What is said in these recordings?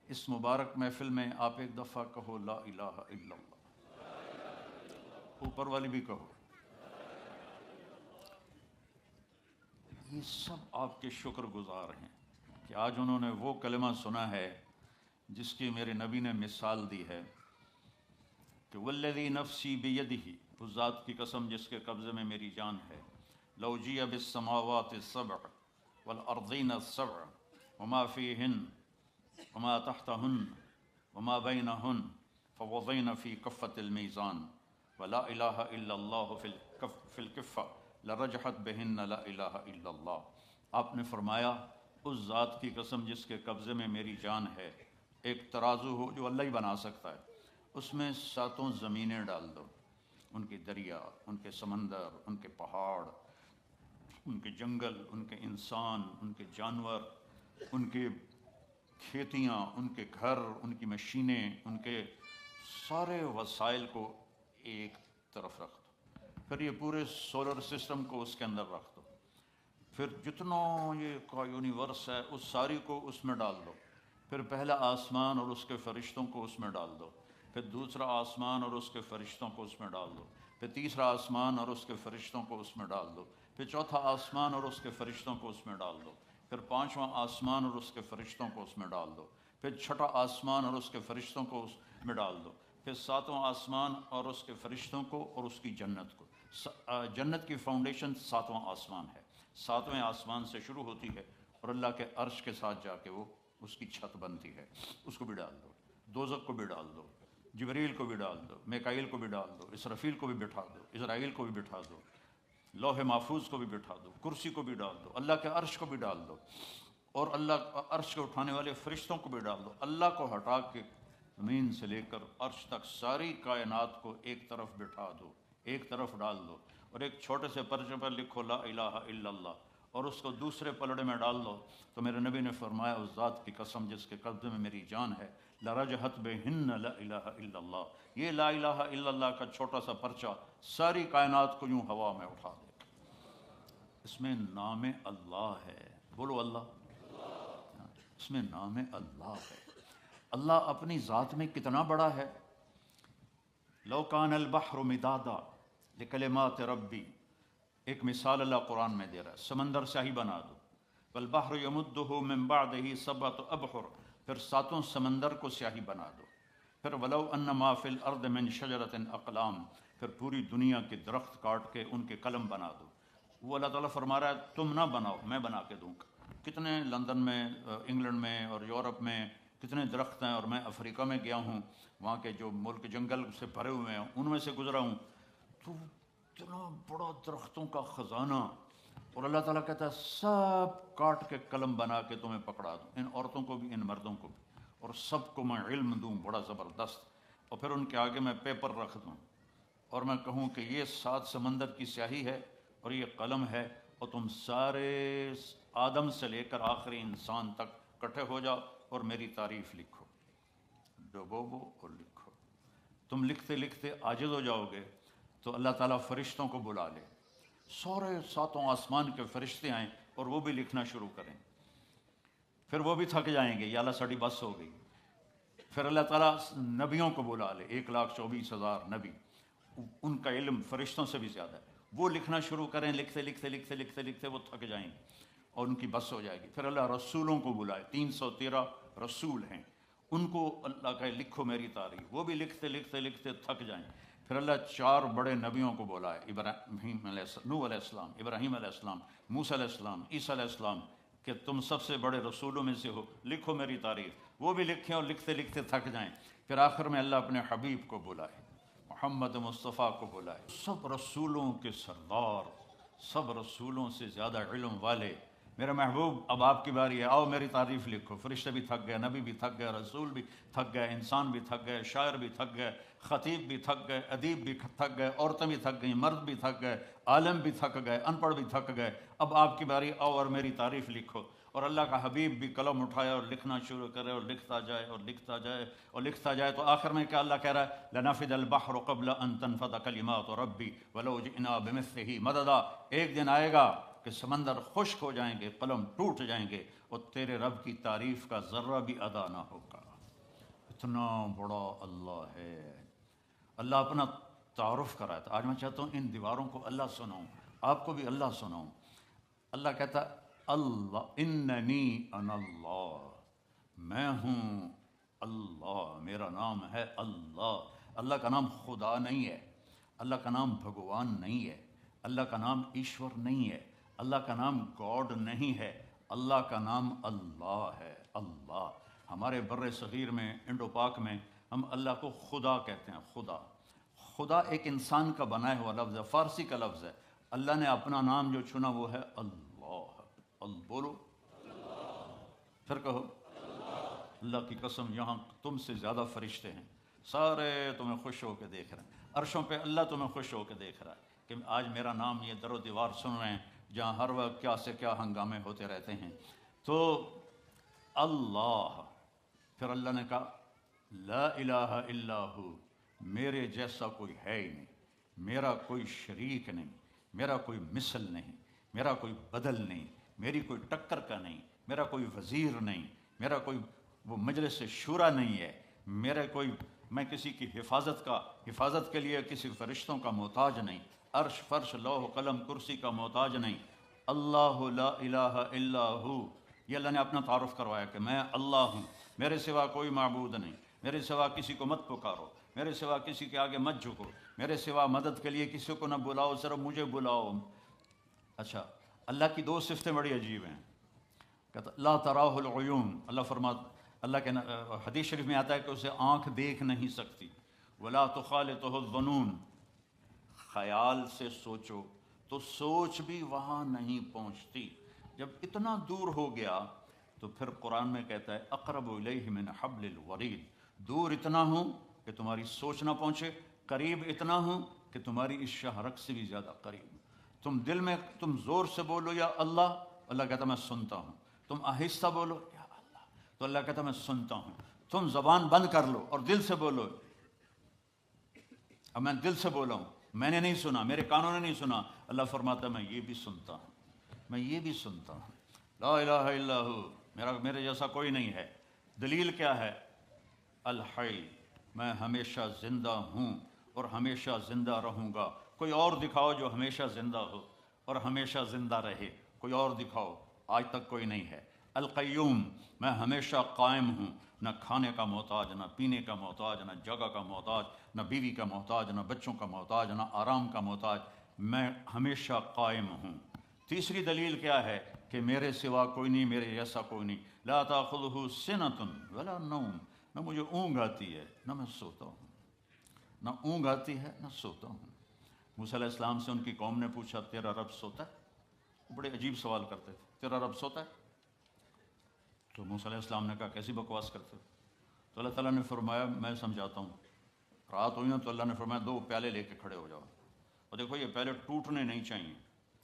اس مبارک محفل میں آپ ایک دفعہ کہو لا الہ الا اللہ، اوپر والی بھی کہو۔ یہ سب آپ کے شکر گزار ہیں کہ آج انہوں نے وہ کلمہ سنا ہے جس کی میرے نبی نے مثال دی ہے کہ والذی نفسی بیدہ، اس ذات کی قسم جس کے قبضے میں میری جان ہے، لو جیء بالسماوات السبع والارضین السبع وما فیہن وما تحتہن وما بینہن فوضین فی کفۃ المیزان ولا الہ الا اللہ فی الکفہ لرجحت بہن لا الہ الا اللہ۔ آپ نے فرمایا اس ذات کی قسم جس کے قبضے میں میری جان ہے، ایک ترازو ہو جو اللہ ہی بنا سکتا ہے، اس میں 7 زمینیں ڈال دو، ان کے دریا، ان کے سمندر، ان کے پہاڑ، ان کے جنگل، ان کے انسان، ان کے جانور، ان کے کھیتیاں، ان کے گھر، ان کی مشینیں، ان کے سارے وسائل کو ایک طرف رکھ دو، پھر یہ پورے سولر سسٹم کو اس کے اندر رکھ دو، پھر جتنا یہ کا یونیورس ہے اس ساری کو اس میں ڈال دو، پھر پہلا آسمان اور اس کے فرشتوں کو اس میں ڈال دو، پھر دوسرا آسمان اور اس کے فرشتوں کو اس میں ڈال دو، پھر تیسرا آسمان اور اس کے فرشتوں کو اس میں ڈال دو، پھر چوتھا آسمان اور اس کے فرشتوں کو اس میں ڈال دو، پھر 5واں آسمان اور اس کے فرشتوں کو اس میں ڈال دو، پھر 6واں آسمان اور اس کے فرشتوں کو اس میں ڈال دو، پھر 7واں آسمان اور اس کے فرشتوں کو اور اس کی جنت کو۔ جنت کی فاؤنڈیشن 7واں آسمان ہے، 7ویں آسمان سے شروع ہوتی ہے اور اللہ کے عرش کے ساتھ جا کے وہ اس کی چھت بنتی ہے، اس کو بھی ڈال دو، دوزخ کو بھی ڈال دو، جبریل کو بھی ڈال دو، میکائیل کو بھی ڈال دو، اسرافیل کو بھی بٹھا دو، اسرائیل کو بھی بٹھا دو، لوح محفوظ کو بھی بٹھا دو، کرسی کو بھی ڈال دو، اللہ کے عرش کو بھی ڈال دو، اور اللہ عرش کو اٹھانے والے فرشتوں کو بھی ڈال دو۔ اللہ کو ہٹا کے زمین سے لے کر عرش تک ساری کائنات کو ایک طرف بٹھا دو، ایک طرف ڈال دو، اور ایک چھوٹے سے پرچے پر لکھو لا الہ الا اللہ، اور اس کو دوسرے پلڑے میں ڈال دو، تو میرے نبی نے فرمایا اس ذات کی قسم جس کے قبضے میں میری جان ہے، لرجحت بہن لا الہ الا اللہ، یہ لا الہ الا اللہ کا چھوٹا سا پرچہ ساری کائنات کو یوں ہوا میں اٹھا دے۔ اس میں نام اللہ ہے، بولو اللہ، اس میں نام اللہ ہے۔ اللہ اپنی ذات میں کتنا بڑا ہے۔ لو کان البحر مدادا لکلمات ربی، ایک مثال اللہ قرآن میں دے رہا ہے، سمندر سیاہی بنا دو، والبحر یمدہ من بعدہ 7 ابحر، پھر 7 سمندر کو سیاہی بنا دو، پھر ولو ان ما فی الارض من شجرۃ اقلام، پھر پوری دنیا کے درخت کاٹ کے ان کے قلم بنا دو۔ وہ اللہ تعالیٰ فرما رہا ہے تم نہ بناؤ، میں بنا کے دوں گا۔ کتنے لندن میں، انگلینڈ میں اور یورپ میں کتنے درخت ہیں، اور میں افریقہ میں گیا ہوں، وہاں کے جو ملک جنگل سے بھرے ہوئے ہیں ان میں سے گزرا ہوں، تو اتنا بڑا درختوں کا خزانہ، اور اللہ تعالیٰ کہتا ہے سب کاٹ کے قلم بنا کے تمہیں پکڑا دوں، ان عورتوں کو بھی ان مردوں کو بھی، اور سب کو میں علم دوں بڑا زبردست، اور پھر ان کے آگے میں پیپر رکھ دوں اور میں کہوں کہ یہ 7 سمندر کی سیاہی ہے اور یہ قلم ہے، اور تم سارے آدم سے لے کر آخری انسان تک اکٹھے ہو جاؤ اور میری تعریف لکھو، ڈبو اور لکھو۔ تم لکھتے لکھتے عاجز ہو جاؤ گے تو اللہ تعالیٰ فرشتوں کو بلا لے، سارے 7 آسمان کے فرشتے آئیں اور وہ بھی لکھنا شروع کریں، پھر وہ بھی تھک جائیں گے، یا اللہ ساڑی بس ہو گئی۔ پھر اللہ تعالیٰ نبیوں کو بلا لے، 1,24,000 نبی، ان کا علم فرشتوں سے بھی زیادہ ہے، وہ لکھنا شروع کریں، لکھتے لکھتے لکھتے لکھتے لکھتے وہ تھک جائیں گے اور ان کی بس ہو جائے گی۔ پھر اللہ رسولوں کو بلائے، 313 رسول ہیں، ان کو اللہ کا لکھو میری تعریف، وہ بھی لکھتے لکھتے لکھتے تھک جائیں۔ پھر اللہ 4 بڑے نبیوں کو بلائے، ابراہیم علیہ السلام، نوح علیہ السلام، ابراہیم علیہ السلام، موسیٰ علیہ السلام، عیسیٰ علیہ السلام، کہ تم سب سے بڑے رسولوں میں سے ہو، لکھو میری تعریف، وہ بھی لکھیں اور لکھتے لکھتے تھک جائیں۔ پھر آخر میں اللہ اپنے حبیب کو بلائے، محمد مصطفیٰ کو بلائے، سب رسولوں کے سردار، سب رسولوں سے زیادہ علم والے، میرا محبوب اب آپ کی باری ہے، آؤ میری تعریف لکھو۔ فرشتے بھی تھک گئے، نبی بھی تھک گئے، رسول بھی تھک گئے، انسان بھی تھک گئے، شاعر بھی تھک گئے، خطیب بھی تھک گئے، ادیب بھی تھک گئے، عورتیں بھی تھک گئیں، مرد بھی تھک گئے، عالم بھی تھک گئے، ان پڑھ بھی تھک گئے، اب آپ کی باری، آؤ اور میری تعریف لکھو۔ اور اللہ کا حبیب بھی قلم اٹھائے اور لکھنا شروع کرے اور لکھتا جائے اور لکھتا جائے اور لکھتا جائے، تو آخر میں کیا اللہ کہہ رہا ہے، لنفد البحر قبل ان تنفد کلمات ربی ولو جئنا بمثلہ مددا، ایک دن آئے گا کہ سمندر خشک ہو جائیں گے، قلم ٹوٹ جائیں گے اور تیرے رب کی تعریف کا ذرہ بھی ادا نہ ہوگا۔ کتنا بڑا اللہ ہے۔ اللہ اپنا تعارف کرایا تھا۔ آج میں چاہتا ہوں ان دیواروں کو اللہ سناؤں، آپ کو بھی اللہ سناؤں۔ اللہ کہتا اللہ اننی انا اللہ، میں ہوں اللہ، میرا نام ہے اللہ۔ اللہ کا نام خدا نہیں ہے، اللہ کا نام بھگوان نہیں ہے، اللہ کا نام ایشور نہیں ہے، اللہ کا نام گاڈ نہیں ہے، اللہ کا نام اللہ ہے۔ اللہ ہمارے بر صغیر میں، انڈو پاک میں ہم اللہ کو خدا کہتے ہیں۔ خدا، خدا ایک انسان کا بنایا ہوا لفظ ہے، فارسی کا لفظ ہے۔ اللہ نے اپنا نام جو چنا وہ ہے اللہ۔ بولو پھر کہو اللہ کی قسم، یہاں تم سے زیادہ فرشتے ہیں، سارے تمہیں خوش ہو کے دیکھ رہے ہیں، عرشوں پہ اللہ تمہیں خوش ہو کے دیکھ رہا ہے کہ آج میرا نام یہ در و دیوار سن رہے ہیں جہاں ہر وقت کیا سے کیا ہنگامے ہوتے رہتے ہیں۔ تو اللہ، پھر اللہ نے کہا لا الہ الا ہو، میرے جیسا کوئی ہے ہی نہیں، میرا کوئی شریک نہیں، میرا کوئی مثل نہیں، میرا کوئی بدل نہیں، میری کوئی ٹکر کا نہیں، میرا کوئی وزیر نہیں، میرا کوئی وہ مجلس شورا نہیں ہے، میرے کوئی، میں کسی کی حفاظت کے لیے کسی فرشتوں کا محتاج نہیں، عرش فرش لوح قلم کرسی کا محتاج نہیں۔ اللہ لا الہ الا ہو، یہ اللہ نے اپنا تعارف کروایا کہ میں اللہ ہوں، میرے سوا کوئی معبود نہیں، میرے سوا کسی کو مت پکارو، میرے سوا کسی کے آگے مت جھکو، میرے سوا مدد کے لیے کسی کو نہ بلاؤ، صرف مجھے بلاؤ۔ اچھا، اللہ کی دو صفتیں بڑی عجیب ہیں۔ کہتا لا تراہ العیون، اللہ فرماتا، اللہ کے حدیث شریف میں آتا ہے کہ اسے آنکھ دیکھ نہیں سکتی، ولا تخالطہ الظنون، خیال سے سوچو تو سوچ بھی وہاں نہیں پہنچتی۔ جب اتنا دور ہو گیا تو پھر قرآن میں کہتا ہے اقرب الیہ من حبل الورید، دور اتنا ہوں کہ تمہاری سوچ نہ پہنچے، قریب اتنا ہوں کہ تمہاری اس شہرک سے بھی زیادہ قریب۔ تم دل میں تم زور سے بولو یا اللہ، اللہ کہتا میں سنتا ہوں، تم آہستہ بولو یا اللہ، تو اللہ کہتا میں سنتا ہوں، تم زبان بند کر لو اور دل سے بولو۔ اب میں دل سے بولا ہوں، میں نے نہیں سنا، میرے کانوں نے نہیں سنا، اللہ فرماتا ہے میں یہ بھی سنتا ہوں، میں یہ بھی سنتا ہوں۔ لا الہ الا ہو، میرے جیسا کوئی نہیں ہے۔ دلیل کیا ہے؟ الحی، میں ہمیشہ زندہ ہوں اور ہمیشہ زندہ رہوں گا۔ کوئی اور دکھاؤ جو ہمیشہ زندہ ہو اور ہمیشہ زندہ رہے، کوئی اور دکھاؤ، آج تک کوئی نہیں ہے۔ القیوم، میں ہمیشہ قائم ہوں، نہ کھانے کا محتاج، نہ پینے کا محتاج، نہ جگہ کا محتاج، نہ بیوی کا محتاج، نہ بچوں کا محتاج، نہ آرام کا محتاج، میں ہمیشہ قائم ہوں۔ تیسری دلیل کیا ہے کہ میرے سوا کوئی نہیں، میرے جیسا کوئی نہیں۔ لا تاخذہ سنۃ ولا نوم، نہ مجھے اونگ آتی ہے نہ میں سوتا ہوں، نہ اونگ آتی ہے نہ سوتا ہوں۔ موسیٰ علیہ السلام سے ان کی قوم نے پوچھا تیرا رب سوتا ہے؟ بڑے عجیب سوال کرتے تھے، تیرا رب سوتا ہے؟ تو موسیٰ علیہ السلام نے کہا کیسی بکواس کرتے ہو؟ تو اللہ تعالیٰ نے فرمایا میں سمجھاتا ہوں۔ رات ہوئی نا تو اللہ نے فرمایا 2 پیالے لے کے کھڑے ہو جاؤ، اور دیکھو یہ پیالے ٹوٹنے نہیں چاہیے،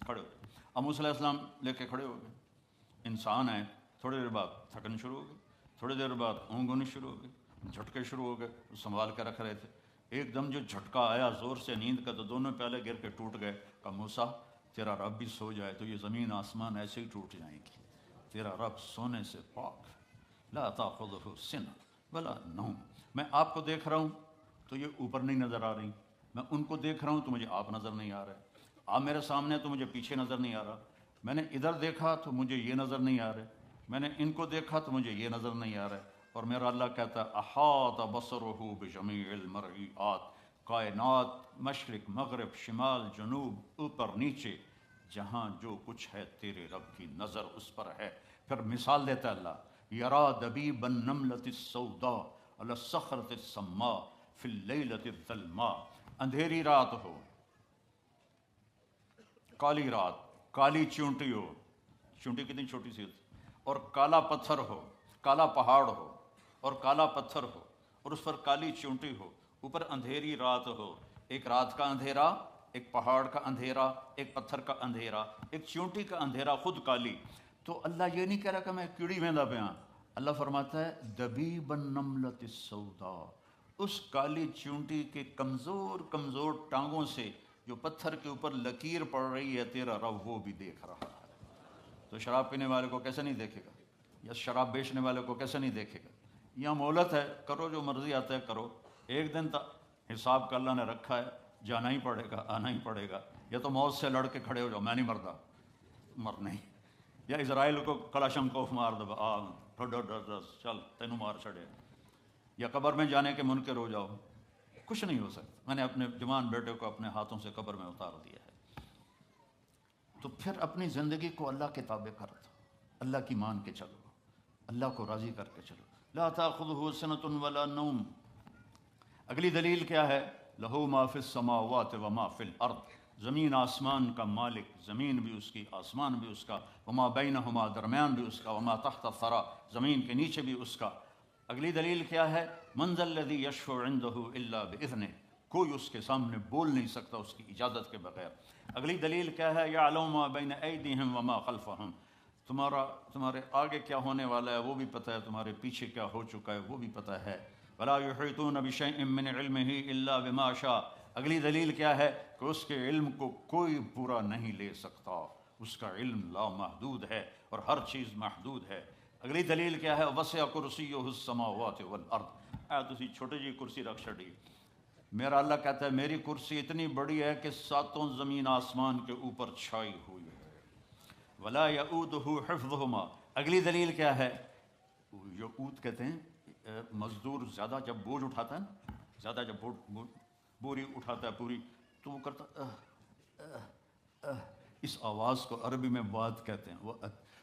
کھڑے ہو جاؤ۔ اب موسیٰ علیہ السلام لے کے کھڑے ہو گئے، انسان ہے، تھوڑی دیر بعد تھکن شروع ہو گئی، تھوڑی دیر بعد اونگ ہونی شروع ہو گئی، جھٹکے شروع ہو گئے، سنبھال کے رکھ رہے تھے۔ ایک دم جو جھٹکا آیا زور سے نیند کا تو دونوں پیالے گر کے ٹوٹ گئے۔ کہا موسیٰ تیرا رب بھی سو جائے تو یہ زمین آسمان ایسے ہی ٹوٹ جائیں گی، تیرا رب سونے سے پاک۔ لا تاخذہ سنۃ ولا نوم، میں آپ کو دیکھ رہا ہوں تو یہ اوپر نہیں نظر آ رہی، میں ان کو دیکھ رہا ہوں تو مجھے آپ نظر نہیں آ رہے، آپ میرے سامنے تو مجھے پیچھے نظر نہیں آ رہا، میں نے ادھر دیکھا تو مجھے یہ نظر نہیں آ رہے، میں نے ان کو دیکھا تو مجھے یہ نظر نہیں آ رہے۔ اور میرا اللہ کہتا ہے احاط بصرہ بجمیع المرئیات، کائنات، مشرق مغرب شمال جنوب اوپر نیچے، جہاں جو کچھ ہے تیرے رب کی نظر اس پر ہے۔ پھر مثال دیتا ہے اللہ، یرا دبیب النملۃ السوداء علی الصخرۃ الصماء فی اللیلۃ الظلماء، اندھیری رات ہو، کالی رات، کالی چونٹی ہو، چونٹی کتنی چھوٹی سی ہوتی، اور کالا پتھر ہو، کالا پہاڑ ہو اور کالا پتھر ہو اور اس پر کالی چونٹی ہو، اوپر اندھیری رات ہو، ایک رات کا اندھیرا، ایک پہاڑ کا اندھیرا، ایک پتھر کا اندھیرا، ایک چونٹی کا اندھیرا، خود کالی۔ تو اللہ یہ نہیں کہہ رہا کہ میں کیڑی ویندا پیا، اللہ فرماتا ہے دبیب النملۃ السوداء، اس کالی چونٹی کے کمزور کمزور ٹانگوں سے جو پتھر کے اوپر لکیر پڑ رہی ہے تیرا رب وہ بھی دیکھ رہا ہے۔ تو شراب پینے والے کو کیسے نہیں دیکھے گا، یا شراب بیچنے والے کو کیسے نہیں دیکھے گا؟ یا مہلت ہے، کرو جو مرضی آتا ہے کرو، ایک دن تک حساب کا اللہ نے رکھا ہے، جانا ہی پڑے گا، آنا ہی پڑے گا، یا تو موت سے لڑ کے کھڑے ہو جاؤ، میں نہیں مرتا، مر نہیں، یا اسرائیل کو کلاشنکوف مار دو، چل تینوں مار چھڑے، یا قبر میں جانے کے منکر ہو جاؤ، کچھ نہیں ہو سکتا۔ میں نے اپنے جوان بیٹے کو اپنے ہاتھوں سے قبر میں اتار دیا ہے۔ تو پھر اپنی زندگی کو اللہ کے تابع کر دو، اللہ کی مان کے چلو، اللہ کو راضی کر کے چلو۔ لا تأخذہ سنۃ ولا نوم۔ اگلی دلیل کیا ہے؟ لہو ما فی السماوات و ما فی الارض، زمین آسمان کا مالک، زمین بھی اس کی، آسمان بھی اس کا، وما بینہما، درمیان بھی اس کا، وما تحت الثری، زمین کے نیچے بھی اس کا۔ اگلی دلیل کیا ہے؟ من ذا الذی یشفع عندہ الا باذنہ، کوئی اس کے سامنے بول نہیں سکتا اس کی اجازت کے بغیر۔ اگلی دلیل کیا ہے؟ یعلم ما بین ایدیہم وما خلفہم، تمہارے آگے کیا ہونے والا ہے وہ بھی پتہ ہے، تمہارے پیچھے کیا ہو چکا ہے وہ بھی پتہ ہے۔ ولا یحیطون بشیء من علمہ الا بما شاء، اگلی دلیل کیا ہے؟ کہ اس کے علم کو کوئی پورا نہیں لے سکتا، اس کا علم لامحدود ہے اور ہر چیز محدود ہے۔ اگلی دلیل کیا ہے؟ وسع کرسیہ السماوات والارض، تسی چھوٹی جی کرسی رکھ چھڑی، میرا اللہ کہتا ہے میری کرسی اتنی بڑی ہے کہ ساتوں زمین آسمان کے اوپر چھائی ہوئی ہے۔ ولا یؤودہ حفظہما، اگلی دلیل کیا ہے؟ یؤود کہتے ہیں مزدور زیادہ جب بوجھ اٹھاتا ہے نا، زیادہ جب بوری اٹھاتا ہے پوری، تو وہ کرتا اس آواز کو عربی میں واد کہتے ہیں۔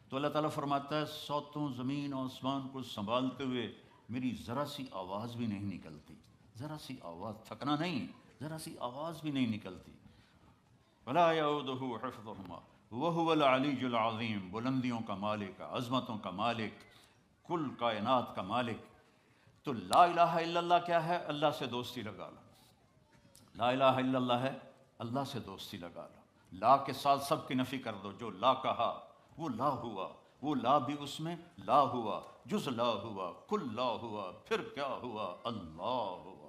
تو اللہ تعالیٰ فرماتا ہے ساتوں زمین اور آسمان کو سنبھالتے ہوئے میری ذرا سی آواز بھی نہیں نکلتی، ذرا سی آواز، تھکنا نہیں، ذرا سی آواز بھی نہیں نکلتی۔ ولا یؤودہ حفظہما وہو العلی العظیم، بلندیوں کا مالک، عظمتوں کا مالک، کل کائنات کا مالک۔ تو لا الہ الا اللہ کیا ہے؟ اللہ سے دوستی لگا لو۔ لا الہ الا اللہ ہے، اللہ سے دوستی لگا لو۔ لا کے ساتھ سب کی نفی کر دو، جو لا کہا وہ لا ہوا، وہ لا بھی اس میں لا ہوا، جز لا ہوا، کل لا ہوا، پھر کیا ہوا؟ اللہ ہوا۔